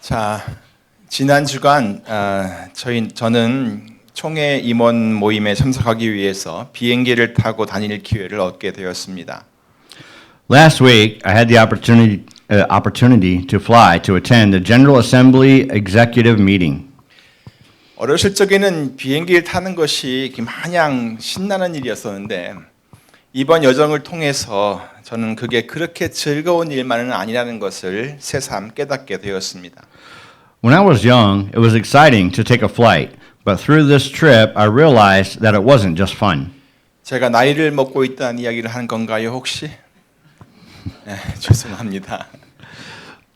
자, 지난 주간 저는 총회 임원 모임에 참석하기 위해서 비행기를 타고 다닐 기회를 얻게 되었습니다. Last week, I had the opportunity to fly to attend the General Assembly Executive Meeting. 어렸을 적에는 비행기를 타는 것이 마냥 신나는 일이었었는데 이번 여정을 통해서 저는 그게 그렇게 즐거운 일만은 아니라는 것을 새삼 깨닫게 되었습니다. When I was young, it was exciting to take a flight, but through this trip, I realized that it wasn't just fun. 제가 나이를 먹고 있다는 이야기를 하는 건가요, 혹시? 네, 죄송합니다.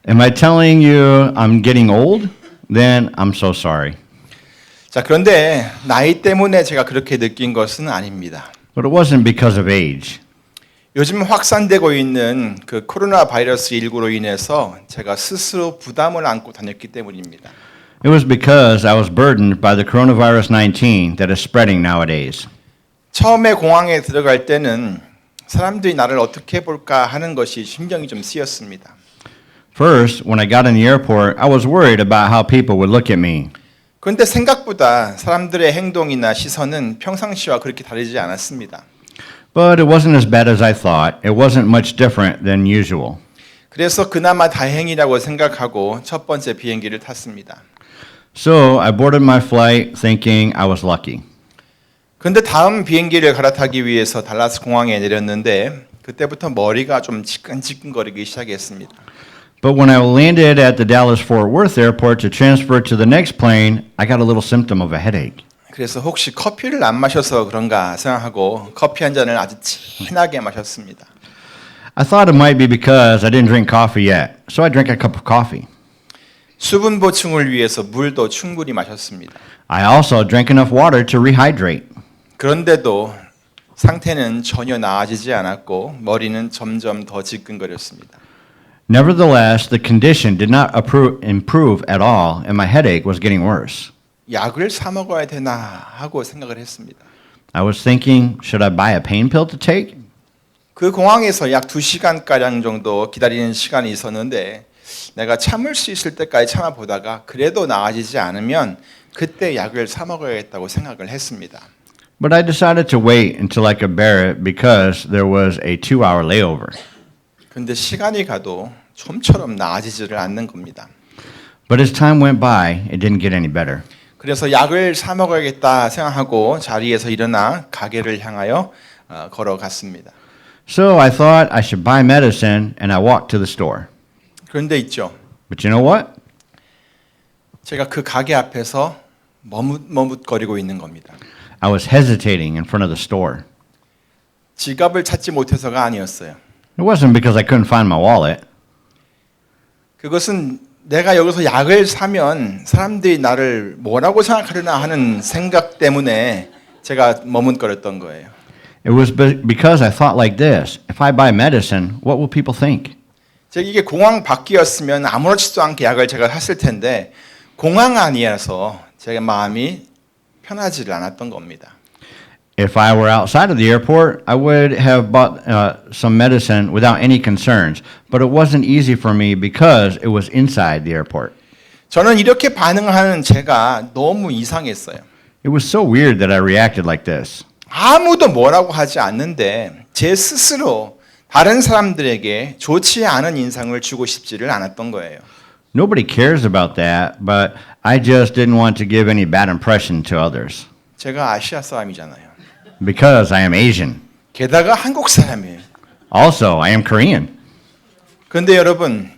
Am I telling you I'm getting old? Then I'm so sorry. 자, 그런데 나이 때문에 제가 그렇게 느낀 것은 아닙니다. But it wasn't because of age. 요즘 확산되고 있는 그 코로나 바이러스 19로 인해서 제가 스스로 부담을 안고 다녔기 때문입니다. It was because I was burdened by the coronavirus 19 that is spreading nowadays. 처음에 공항에 들어갈 때는 사람들이 나를 어떻게 볼까 하는 것이 신경이 좀 쓰였습니다. First, when I got in the airport, I was worried about how people would look at me. 그런데 생각보다 사람들의 행동이나 시선은 평상시와 그렇게 다르지 않았습니다. But it wasn't as bad as I thought. It wasn't much different than usual. 그래서 그나마 다행이라고 생각하고 첫 번째 비행기를 탔습니다. So I boarded my flight thinking I was lucky. 그런데 다음 비행기를 갈아타기 위해서 달라스 공항에 내렸는데 그때부터 머리가 좀 지끈지끈거리기 시작했습니다. But when I landed at the Dallas-Fort Worth airport to transfer to the next plane, I got a little symptom of a headache. 그래서 혹시 커피를 안 마셔서 그런가 생각하고 커피 한 잔을 아주 진하게 마셨습니다. I thought it might be because I didn't drink coffee yet, so I drank a cup of coffee. 수분 보충을 위해서 물도 충분히 마셨습니다. I also drank enough water to rehydrate. 그런데도 상태는 전혀 나아지지 않았고 머리는 점점 더 지끈거렸습니다. Nevertheless, the condition did not improve at all, and my headache was getting worse. 약을 사 먹어야 되나 하고 생각을 했습니다. I was thinking, should I buy a pain pill to take? 그 공항에서 약 2시간가량 정도 기다리는 시간이 있었는데 내가 참을 수 있을 때까지 참아보다가 그래도 나아지지 않으면 그때 약을 사 먹어야겠다고 생각을 했습니다. But I decided to wait until I could bear it because there was a 2-hour layover. 그런데 시간이 가도 좀처럼 나아지지를 않는 겁니다. But as time went by, it didn't get any better. 그래서 약을 사 먹어야겠다 생각하고 자리에서 일어나 가게를 향하여 걸어갔습니다. So I thought I should buy medicine, and I walked to the store. 그런데 있죠. But you know what? 제가 그 가게 앞에서 머뭇거리고 있는 겁니다. I was hesitating in front of the store. 지갑을 찾지 못해서가 아니었어요. It wasn't because I couldn't find my wallet. 그것은 내가 여기서 약을 사면 사람들이 나를 뭐라고 생각하려나 하는 생각 때문에 제가 머뭇거렸던 거예요. It was because I thought like this. If I buy medicine, what will people think? 제가 이게 공항 밖이었으면 아무렇지도 않게 약을 제가 샀을 텐데 공항 안이어서 제 마음이 편하지를 않았던 겁니다. If I were outside of the airport, I would have bought some medicine without any concerns. But it wasn't easy for me because it was inside the airport. 저는 이렇게 반응하는 제가 너무 이상했어요. It was so weird that I reacted like this. 아무도 뭐라고 하지 않는데 제 스스로 다른 사람들에게 좋지 않은 인상을 주고 싶지를 않았던 거예요. Nobody cares about that, but I just didn't want to give any bad impression to others. 제가 아시아 사람이잖아요. Because I am Asian. 게다가 한국 사람이에요. Also, I am Korean. 그런데 여러분,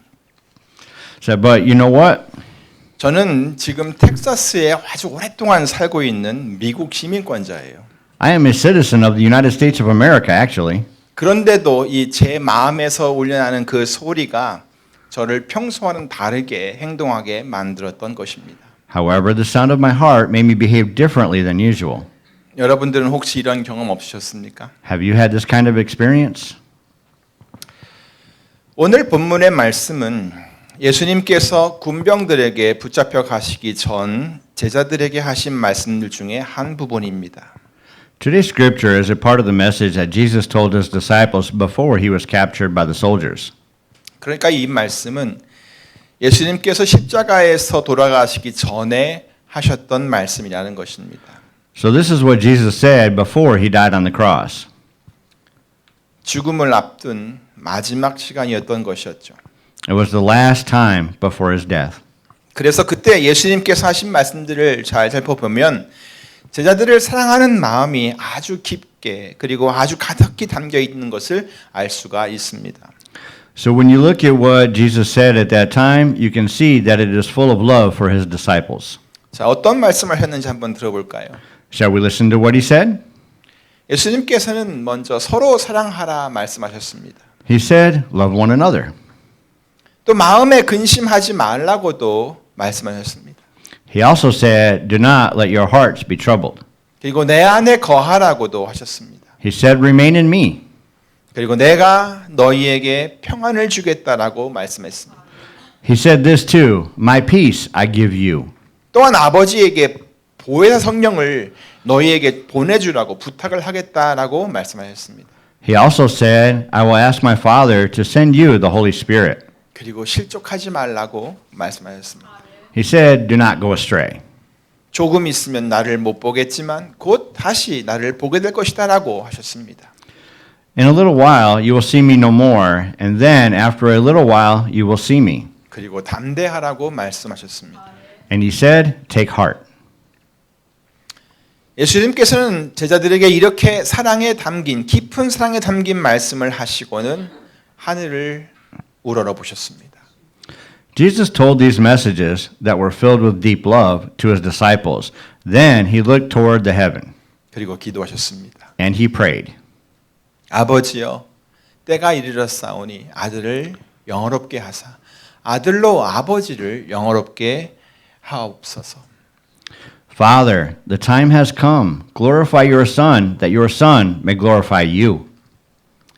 So, but you know what? 저는 지금 텍사스에 아주 오랫동안 살고 있는 미국 시민권자예요. I am a citizen of the United States of America, actually. 그런데도 이 제 마음에서 울려나는 그 소리가 저를 평소와는 다르게 행동하게 만들었던 것입니다. However, the sound of my heart made me behave differently than usual. 여러분들은 혹시 이런 경험 없으셨습니까? Have you had this kind of experience? 오늘 본문의 말씀은 예수님께서 군병들에게 붙잡혀 가시기 전 제자들에게 하신 말씀들 중에 한 부분입니다. Today's scripture is a part of the message that Jesus told his disciples before he was captured by the soldiers. 그러니까 이 말씀은 예수님께서 십자가에서 돌아가시기 전에 하셨던 말씀이라는 것입니다. So this is what Jesus said before he died on the cross. 죽음을 앞둔 마지막 시간이었던 것이었죠. It was the last time before his death. 그래서 그때 예수님께서 하신 말씀들을 잘 살펴보면 제자들을 사랑하는 마음이 아주 깊게 그리고 아주 가득히 담겨 있는 것을 알 수가 있습니다. So when you look at what Jesus said at that time, you can see that it is full of love for his disciples. 자, 어떤 말씀을 하셨는지 한번 들어볼까요? Shall we listen to what he said? 예수님께서는 먼저 서로 사랑하라 말씀하셨습니다. He said, love one another. 또 마음에 근심하지 말라고도 말씀하셨습니다. He also said, do not let your hearts be troubled. 그리고 내 안에 거하라고도 하셨습니다. He said, remain in me. 그리고 내가 너희에게 평안을 주겠다라고 말씀했습니다. He said this too, my peace I give you. 또한 아버지에게 보혜사 성령을 너희에게 보내주라고 부탁을 하겠다라고 말씀하셨습니다. He also said, I will ask my Father to send you the Holy Spirit. 그리고 실족하지 말라고 말씀하셨습니다. He said, do not go astray. 조금 있으면 나를 못 보겠지만 곧 다시 나를 보게 될 것이다라고 하셨습니다. In a little while you will see me no more, and then after a little while you will see me. 그리고 담대하라고 말씀하셨습니다. And he said, take heart. 예수님께서는 제자들에게 이렇게 사랑에 담긴 깊은 사랑에 담긴 말씀을 하시고는 하늘을 우러러 보셨습니다. Jesus told these messages that were filled with deep love to his disciples. Then he looked toward the heaven, 그리고 기도하셨습니다. and he prayed. 아버지여, 때가 이르렀사오니 아들을 영화롭게 하사 아들로 아버지를 영화롭게 하옵소서. Father, the time has come. Glorify your Son, that your Son may glorify you.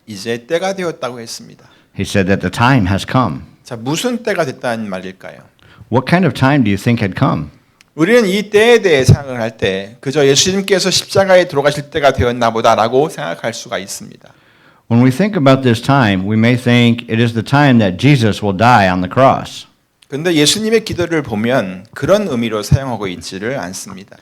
이제 때가 되었다고 했습니다. He said that the time has come. 자, 무슨 때가 됐다는 말일까요? What kind of time do you think had come? 우리는 이 때에 대해 생각을 할 때 그저 예수님께서 십자가에 돌아가실 때가 되었나 보다라고 생각할 수가 있습니다. When we think about this time, we may think it is the time that Jesus will die on the cross. 그런데 예수님의 기도를 보면 그런 의미로 사용하고 있지를 않습니다.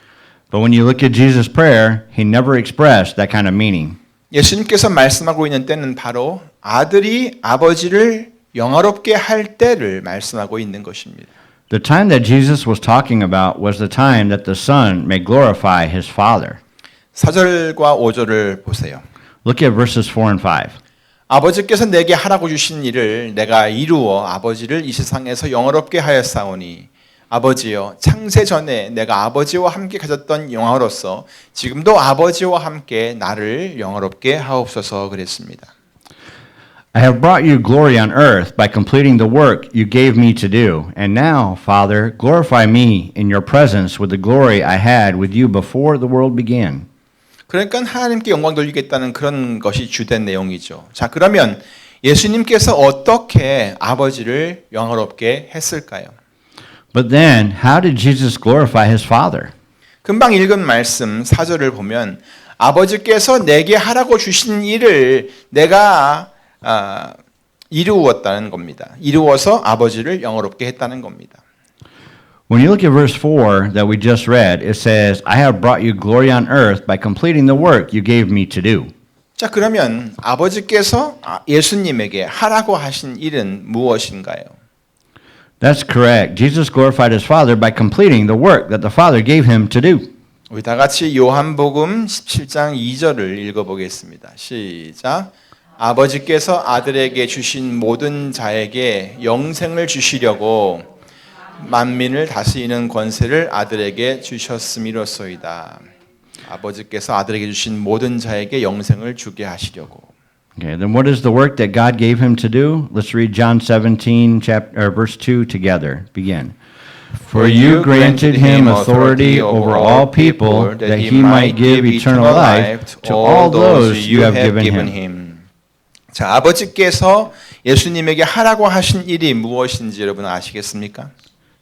But when you look at Jesus' prayer, he never expressed that kind of meaning. 예수님께서 말씀하고 있는 때는 바로 아들이 아버지를 영화롭게 할 때를 말씀하고 있는 것입니다. The time that Jesus was talking about was the time that the Son may glorify his Father. 4절과 5절을 보세요. Look at verses 4 and 5. 아버지께서 내게 하라고 주신 일을 내가 이루어 아버지를 이 세상에서 영화롭게 하였사오니 아버지여 창세 전에 내가 아버지와 함께 가졌던 영화로서 지금도 아버지와 함께 나를 영화롭게 하옵소서 그랬습니다. I have brought you glory on earth by completing the work you gave me to do. And now, Father, glorify me in your presence with the glory I had with you before the world began. 그러니까 하나님께 영광 돌리겠다는 그런 것이 주된 내용이죠. 자, 그러면 예수님께서 어떻게 아버지를 영화롭게 했을까요? But then, how did Jesus glorify his Father? 금방 읽은 말씀 4절을 보면 아버지께서 내게 하라고 주신 일을 내가 이루었다는 겁니다. 이루어서 아버지를 영화롭게 했다는 겁니다. When you look at verse 4 that we just read, it says, I have brought you glory on earth by completing the work you gave me to do. 자, 그러면 아버지께서 예수님에게 하라고 하신 일은 무엇인가요? That's correct. Jesus glorified his Father by completing the work that the Father gave him to do. 우리 다 같이 요한복음 17장 2절을 읽어보겠습니다. 시작. 아버지께서 아들에게 주신 모든 자에게 영생을 주시려고 만민을 다스리는 권세를 아들에게 주셨음이로소이다. 아버지께서 아들에게 주신 모든 자에게 영생을 주게 하시려고. Okay, then what is the work that God gave him to do? Let's read John 17, verse 2 together. Begin. For you granted him authority over all people, that he might give eternal life to all those you have given him. 자, 아버지께서 예수님에게 하라고 하신 일이 무엇인지 여러분 아시겠습니까?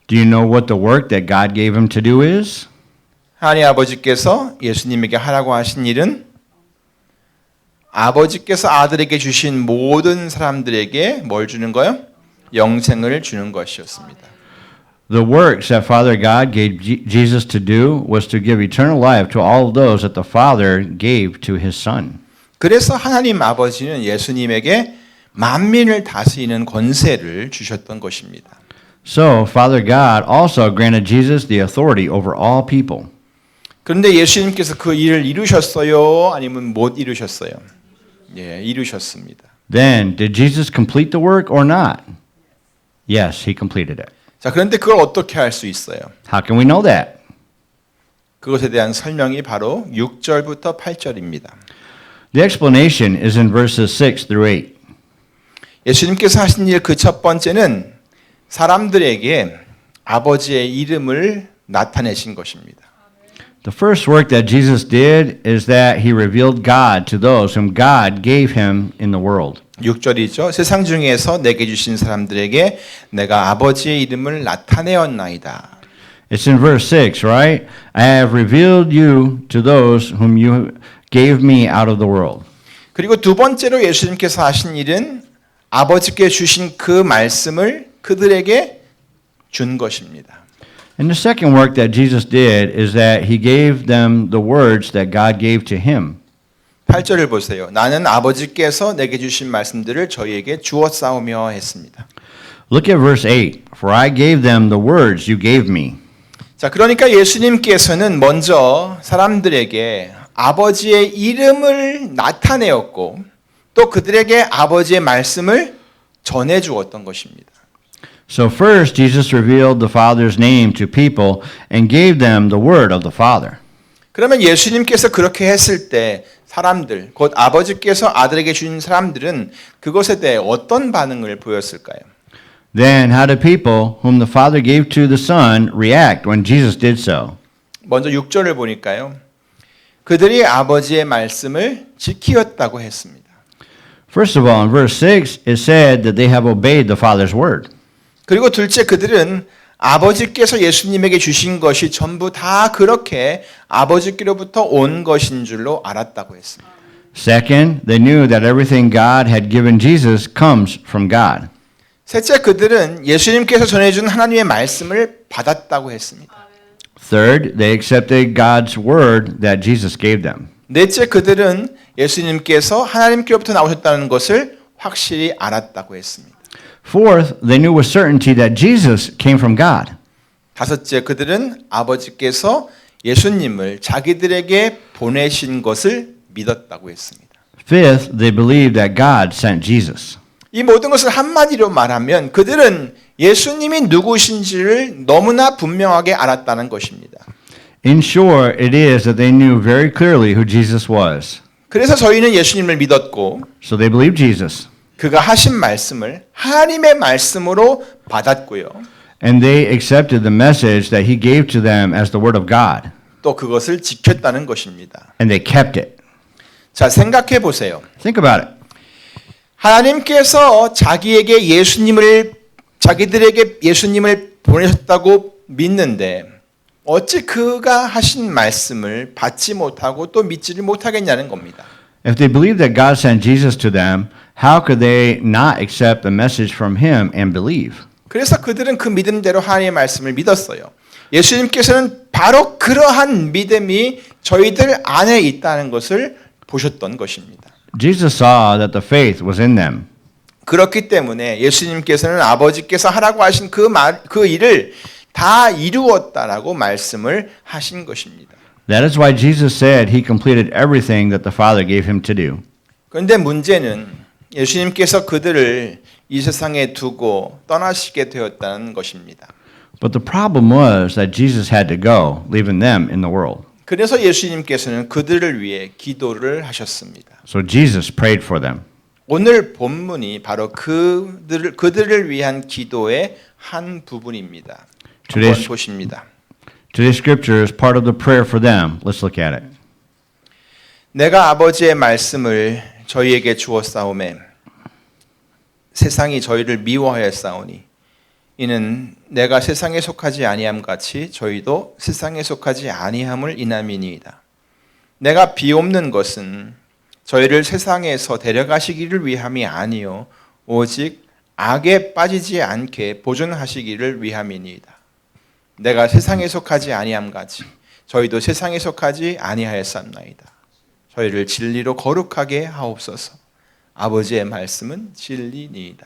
Do you know what the work that God gave him to do is? 하나님 아버지께서 예수님에게 하라고 하신 일은 아버지께서 아들에게 주신 모든 사람들에게 뭘 주는 거요? 영생을 주는 것이었습니다. The works that Father God gave Jesus to do was to give eternal life to all of those that the Father gave to his Son. 그래서 하나님 아버지는 예수님에게 만민을 다스리는 권세를 주셨던 것입니다. So Father God also granted Jesus the authority over all people. 그런데 예수님께서 그 일을 이루셨어요? 아니면 못 이루셨어요? 예, 이루셨습니다. Then did Jesus complete the work or not? Yes, he completed it. 자, 그런데 그걸 어떻게 할 수 있어요? How can we know that? 그것에 대한 설명이 바로 6절부터 8절입니다. The explanation is in verses 6 through 8. 예수님께서 하신 일 그 첫 번째는 사람들에게 아버지의 이름을 나타내신 것입니다. The first work that Jesus did is that he revealed God to those whom God gave him in the world. 6절이죠. 세상 중에서 내게 주신 사람들에게 내가 아버지의 이름을 나타내었나이다. It's in verse 6, right? I have revealed you to those whom you gave me out of the world. 그리고 두 번째로 예수님께서 하신 일은 아버지께 주신 그 말씀을 그들에게 준 것입니다. And the second work that Jesus did is that he gave them the words that God gave to him. 8절을 보세요. 나는 아버지께서 내게 주신 말씀들을 저희에게 주었사오며 했습니다. Look at verse 8. For I gave them the words you gave me. 자, 그러니까 예수님께서는 먼저 사람들에게 아버지의 이름을 나타내었고 또 그들에게 아버지의 말씀을 전해 주었던 것입니다. So first Jesus revealed the Father's name to people and gave them the word of the Father. 그러면 예수님께서 그렇게 했을 때 사람들, 곧 아버지께서 아들에게 주신 사람들은 그것에 대해 어떤 반응을 보였을까요? Then how did people whom the Father gave to the Son react when Jesus did so? 먼저 6절을 보니까요. 그들이 아버지의 말씀을 지키었다고 했습니다. First of all, in verse 6, it said that they have obeyed the Father's word. 그리고 둘째 그들은 아버지께서 예수님에게 주신 것이 전부 다 그렇게 아버지께로부터 온 것인 줄로 알았다고 했습니다. Second, they knew that everything God had given Jesus comes from God. 셋째 그들은 예수님께서 전해준 하나님의 말씀을 받았다고 했습니다. Third, they accepted God's word that Jesus gave them. 넷째 그들은 예수님께서 하나님께로부터 나오셨다는 것을 확실히 알았다고 했습니다. Fourth, they knew with certainty that Jesus came from God. 다섯째 그들은 아버지께서 예수님을 자기들에게 보내신 것을 믿었다고 했습니다. Fifth, they believed that God sent Jesus. 이 모든 것을 한마디로 말하면 그들은 예수님이 누구신지를 너무나 분명하게 알았다는 것입니다. In short, it is that they knew very clearly who Jesus was. 그래서 저희는 예수님을 믿었고 So they believed Jesus. 그가 하신 말씀을 하나님의 말씀으로 받았고요. And they accepted the message that he gave to them as the word of God. 또 그것을 지켰다는 것입니다. And they kept it. 자, 생각해 보세요. Think about it. 하나님께서 자기들에게 예수님을 보내셨다고 믿는데 어찌 그가 하신 말씀을 받지 못하고 또 믿지를 못하겠냐는 겁니다. If they believed that God sent Jesus to them, how could they not accept the message from him and believe? 그래서 그들은 그 믿음대로 하나님의 말씀을 믿었어요. 예수님께서는 바로 그러한 믿음이 저희들 안에 있다는 것을 보셨던 것입니다. Jesus saw that the faith was in them. 그렇기 때문에 예수님께서는 아버지께서 하라고 하신 그 일을 다 이루었다라고 말씀을 하신 것입니다. That is why Jesus said he completed everything that the Father gave him to do. 그런데 문제는 예수님께서 그들을 이 세상에 두고 떠나시게 되었다는 것입니다. But the problem was that Jesus had to go, leaving them in the world. 그래서 예수님께서는 그들을 위해 기도를 하셨습니다. So Jesus prayed for them. 오늘 본문이 바로 그들을 위한 기도의 한 부분입니다. 한번 보십니다. Today's scripture is part of the prayer for them. Let's look at it. 내가 아버지의 말씀을 저희에게 주었사오매 세상이 저희를 미워하였사오니 이는 내가 세상에 속하지 아니함 같이 저희도 세상에 속하지 아니함을 인함이니이다. 내가 비옵는 것은 저희를 세상에서 데려가시기를 위함이 아니요 오직 악에 빠지지 않게 보존하시기를 위함이니이다. 내가 세상에 속하지 아니함 같이 저희도 세상에 속하지 아니하였사옵나이다. 저희를 진리로 거룩하게 하옵소서. 아버지의 말씀은 진리니이다.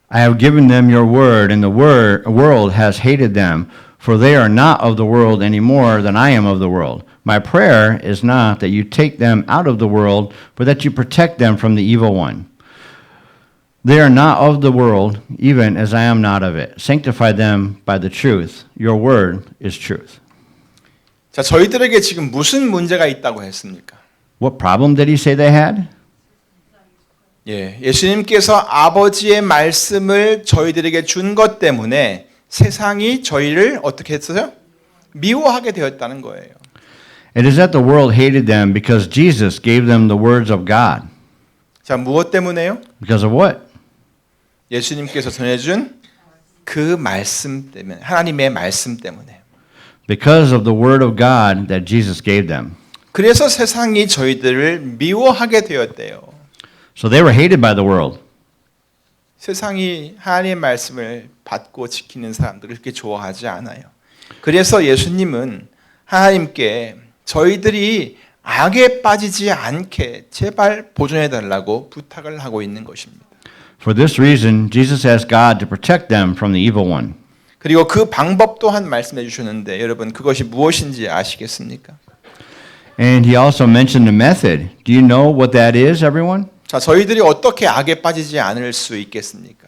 I have given them your word, and the world has hated them, for they are not of the world any more than I am of the world. My prayer is not that you take them out of the world, but that you protect them from the evil one. They are not of the world, even as I am not of it. Sanctify them by the truth. Your word is truth. 자, 저희들에게 지금 무슨 문제가 있다고 했습니까? What problem did he say they had? 예수님께서 아버지의 말씀을 저희들에게 준 것 때문에 세상이 저희를 어떻게 했어요? 미워하게 되었다는 거예요. It is that the world hated them because Jesus gave them the words of God. 자, 무엇 때문에요? Because of what? 예수님께서 전해준 그 말씀 때문에, 하나님의 말씀 때문에. Because of the word of God that Jesus gave them. 그래서 세상이 저희들을 미워하게 되었대요. So they were hated by the world. 세상이 하나님의 말씀을 받고 지키는 사람들을 그렇게 좋아하지 않아요. 그래서 예수님은 하나님께 저희들이 악에 빠지지 않게 제발 보존해 달라고 부탁을 하고 있는 것입니다. For this reason, Jesus asked God to protect them from the evil one. 그리고 그 방법 또한 말씀해 주셨는데 여러분 그것이 무엇인지 아시겠습니까? And he also mentioned the method. Do you know what that is, everyone? 자, 저희들이 어떻게 악에 빠지지 않을 수 있겠습니까?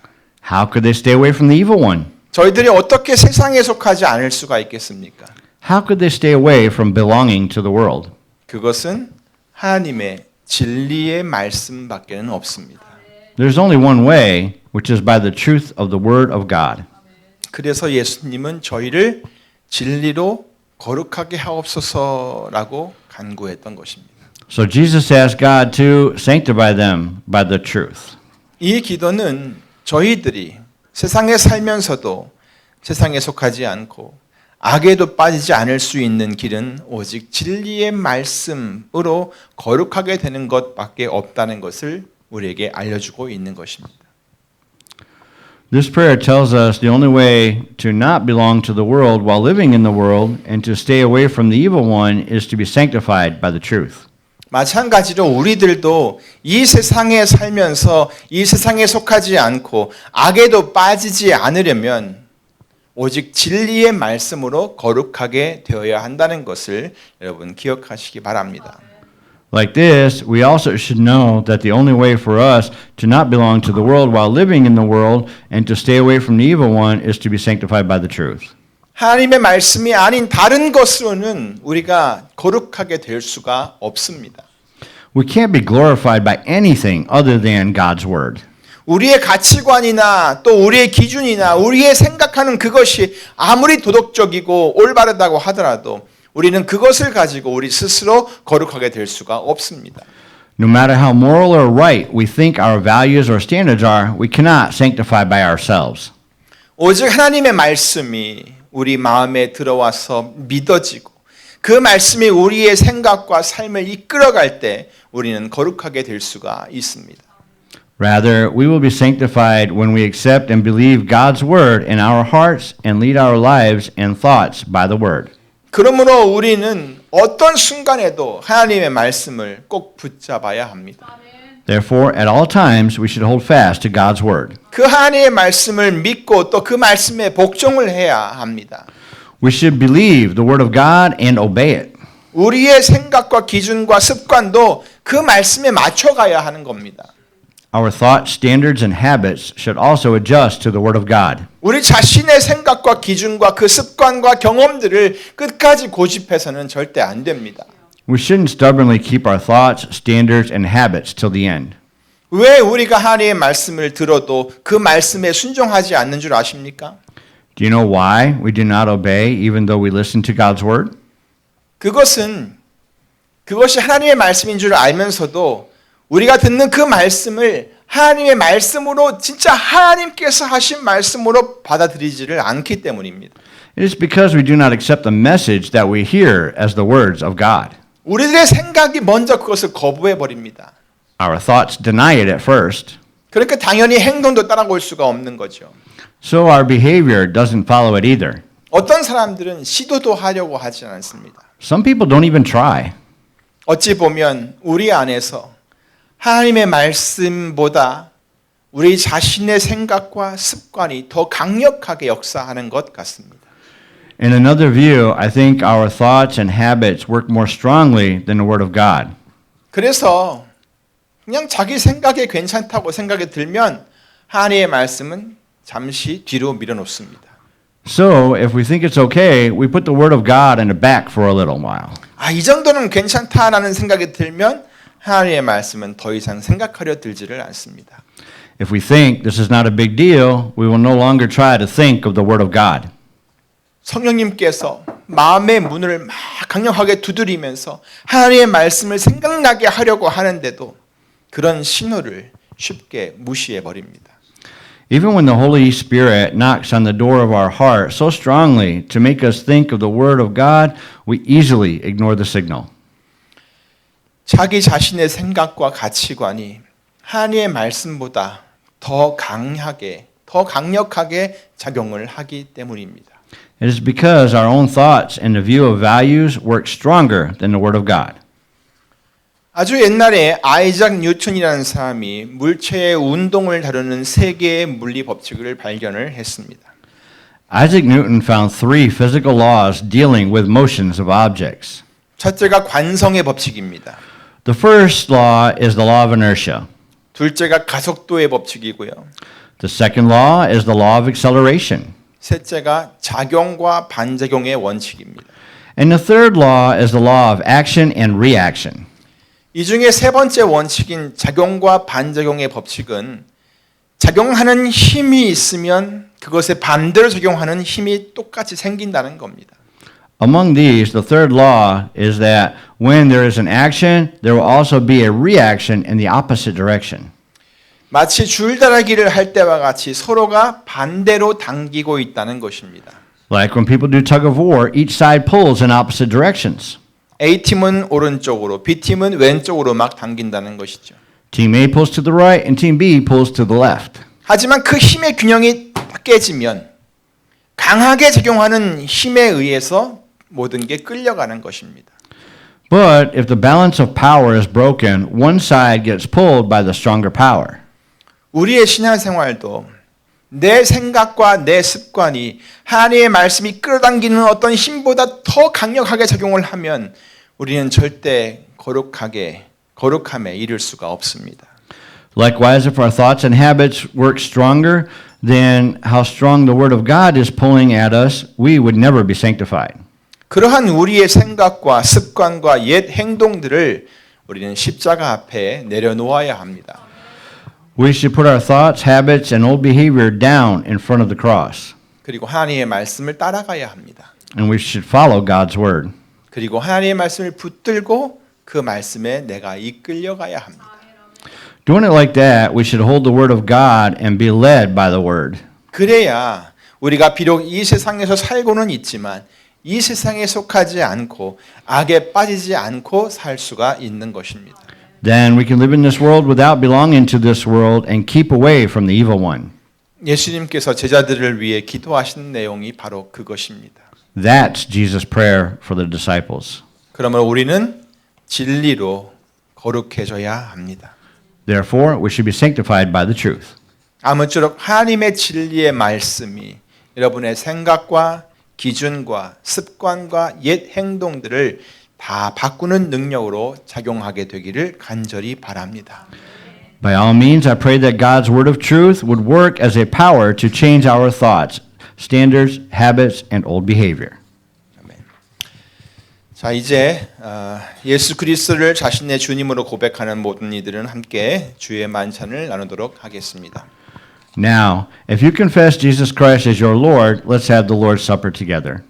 How could they stay away from the evil one? 저희들이 어떻게 세상에 속하지 않을 수가 있겠습니까? How could they stay away from belonging to the world? 그것은 하나님의 진리의 말씀밖에는 없습니다. There's only one way, which is by the truth of the word of God. 그래서 예수님은 저희를 진리로 거룩하게 하옵소서라고 간구했던 것입니다. So Jesus asked God to sanctify them by the truth. 이 기도는 저희들이 세상에 살면서도 세상에 속하지 않고 악에도 빠지지 않을 수 있는 길은 오직 진리의 말씀으로 거룩하게 되는 것밖에 없다는 것을 우리에게 알려주고 있는 것입니다. This prayer tells us the only way to not belong to the world while living in the world and to stay away from the evil one is to be sanctified by the truth. 마찬가지로 우리들도 이 세상에 살면서 이 세상에 속하지 않고 악에도 빠지지 않으려면 오직 진리의 말씀으로 거룩하게 되어야 한다는 것을 여러분 기억하시기 바랍니다. Like this, we also should know that the only way for us to not belong to the world while living in the world and to stay away from the evil one is to be sanctified by the truth. 하나님의 말씀이 아닌 다른 것으로는 우리가 거룩하게 될 수가 없습니다. We can't be glorified by anything other than God's word. 우리의 가치관이나 또 우리의 기준이나 우리의 생각하는 그것이 아무리 도덕적이고 올바르다고 하더라도 우리는 그것을 가지고 우리 스스로 거룩하게 될 수가 없습니다. No matter how moral or right we think our values or standards are, we cannot sanctify by ourselves. 오직 하나님의 말씀이 우리 마음에 들어와서 믿어지고 그 말씀이 우리의 생각과 삶을 이끌어갈 때 우리는 거룩하게 될 수가 있습니다. Rather, we will be sanctified when we accept and believe God's word in our hearts and lead our lives and thoughts by the word. 그러므로 우리는 어떤 순간에도 하나님의 말씀을 꼭 붙잡아야 합니다. Therefore, at all times, we should hold fast to God's word. 그 하나님의 말씀을 믿고 또 그 말씀에 복종을 해야 합니다. We should believe the word of God and obey it. 우리의 생각과 기준과 습관도 그 말씀에 맞춰가야 하는 겁니다. Our thoughts, standards, and habits should also adjust to the word of God. 우리 자신의 생각과 기준과 그 습관과 경험들을 끝까지 고집해서는 절대 안 됩니다. We shouldn't stubbornly keep our thoughts, standards, and habits till the end. 왜 우리가 하나님의 말씀을 들어도 그 말씀에 순종하지 않는 줄 아십니까? Do you know why we do not obey even though we listen to God's word? 그것이 하나님의 말씀인 줄 알면서도 우리가 듣는 그 말씀을 하나님의 말씀으로 진짜 하나님께서 하신 말씀으로 받아들이지를 않기 때문입니다. It is because we do not accept the message that we hear as the words of God. 우리들의 생각이 먼저 그것을 거부해 버립니다. Our thoughts deny it at first. 그러니까 당연히 행동도 따라올 수가 없는 거죠. So our behavior doesn't follow it either. 어떤 사람들은 시도도 하려고 하지 않습니다. Some people don't even try. 어찌 보면 우리 안에서 하나님의 말씀보다 우리 자신의 생각과 습관이 더 강력하게 역사하는 것 같습니다. In another view, I think our thoughts and habits work more strongly than the Word of God. 그래서 그냥 자기 생각에 괜찮다고 생각이 들면 하나님의 말씀은 잠시 뒤로 밀어놓습니다. So if we think it's okay, we put the Word of God in the back for a little while. 이 정도는 괜찮다라는 생각이 들면 하나님의 말씀은 더 이상 생각하려 들지를 않습니다. If we think this is not a big deal, we will no longer try to think of the Word of God. 성령님께서 마음의 문을 막 강력하게 두드리면서 하나님의 말씀을 생각나게 하려고 하는데도 그런 신호를 쉽게 무시해 버립니다. Even when the Holy Spirit knocks on the door of our heart so strongly to make us think of the Word of God, we easily ignore the signal. 자기 자신의 생각과 가치관이 하나님의 말씀보다 더 강하게, 더 강력하게 작용을 하기 때문입니다. It is because our own thoughts and the view of values work stronger than the Word of God. 아주 옛날에 아이작 뉴턴이라는 사람이 물체의 운동을 다루는 세 개의 물리 법칙을 발견을 했습니다. Isaac Newton found three physical laws dealing with motions of objects. 첫째가 관성의 법칙입니다. The first law is the law of inertia. 둘째가 가속도의 법칙이고요. The second law is the law of acceleration. 셋째가 작용과 반작용의 원칙입니다. And the third law is the law of action and reaction. 이 중에 세 번째 원칙인 작용과 반작용의 법칙은 작용하는 힘이 있으면 그것에 반대로 작용하는 힘이 똑같이 생긴다는 겁니다. Among these, the third law is that when there is an action, there will also be a reaction in the opposite direction. 마치 줄다리기를 할 때와 같이 서로가 반대로 당기고 있다는 것입니다. Like when people do tug of war, each side pulls in opposite directions. A팀은 오른쪽으로, B팀은 왼쪽으로 막 당긴다는 것이죠. Team A pulls to the right and Team B pulls to the left. 하지만 그 힘의 균형이 딱 깨지면 강하게 작용하는 힘에 의해서 모든 게 끌려가는 것입니다. But if the balance of power is broken, one side gets pulled by the stronger power. 우리의 신앙생활도 내 생각과 내 습관이 하나님의 말씀이 끌어당기는 어떤 힘보다 더 강력하게 작용을 하면 우리는 절대 거룩함에 이를 수가 없습니다. Likewise, if our thoughts and habits work stronger than how strong the Word of God is pulling at us, we would never be sanctified. 그러한 우리의 생각과 습관과 옛 행동들을 우리는 십자가 앞에 내려놓아야 합니다. We should put our thoughts, habits, and old behavior down in front of the cross. 그리고 하나님의 말씀을 따라가야 합니다. And we should follow God's Word. 그리고 하나님의 말씀을 붙들고 그 말씀에 내가 이끌려가야 합니다. Doing it like that, we should hold the Word of God and be led by the Word. 그래야 우리가 비록 이 세상에서 살고는 있지만 이 세상에 속하지 않고 악에 빠지지 않고 살 수가 있는 것입니다. Then we can live in this world without belonging to this world and keep away from the evil one. 예수님께서 제자들을 위해 기도하신 내용이 바로 그것입니다. That's Jesus' prayer for the disciples. 그러므로 우리는 진리로 거룩해져야 합니다. Therefore, we should be sanctified by the truth. 아무쪼록 하나님의 진리의 말씀이 여러분의 생각과 기준과 습관과 옛 행동들을 다 바꾸는 능력으로 작용하게 되기를 간절히 바랍니다. By all means, I pray that God's word of truth would work as a power to change our thoughts, standards, habits, and old behavior. 아멘. 자, 이제 예수 그리스도를 자신의 주님으로 고백하는 모든 이들은 함께 주의 만찬을 나누도록 하겠습니다. Now, if you confess Jesus Christ as your Lord, let's have the Lord's Supper together.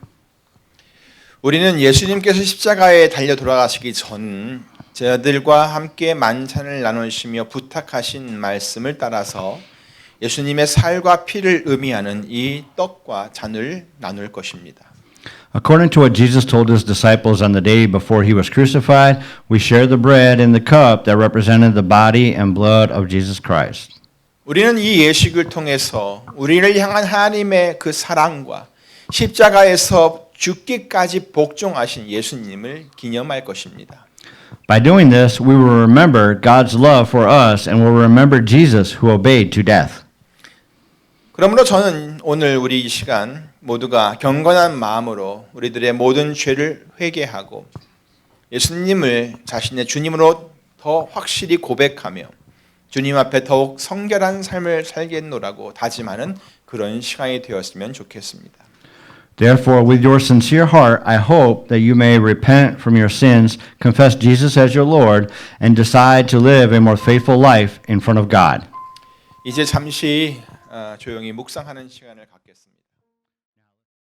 우리는 예수님께서 십자가에 달려 돌아가시기 전 제자들과 함께 만찬을 나누시며 부탁하신 말씀을 따라서 예수님의 살과 피를 의미하는 이 떡과 잔을 나눌 것입니다. According to what Jesus told his disciples on the day before he was crucified, we share the bread and the cup that represented the body and blood of Jesus Christ. 우리는 이 예식을 통해서 우리를 향한 하나님의 그 사랑과 십자가에서 죽기까지 복종하신 예수님을 기념할 것입니다. By doing this, we will remember God's love for us and will remember Jesus who obeyed to death. 그러므로 저는 오늘 우리 이 시간 모두가 경건한 마음으로 우리들의 모든 죄를 회개하고 예수님을 자신의 주님으로 더 확실히 고백하며 주님 앞에 더욱 성결한 삶을 살겠노라고 다짐하는 그런 시간이 되었으면 좋겠습니다. Therefore, with your sincere heart, I hope that you may repent from your sins, confess Jesus as your Lord, and decide to live a more faithful life in front of God. 이제 잠시 조용히 묵상하는 시간을 갖겠습니다.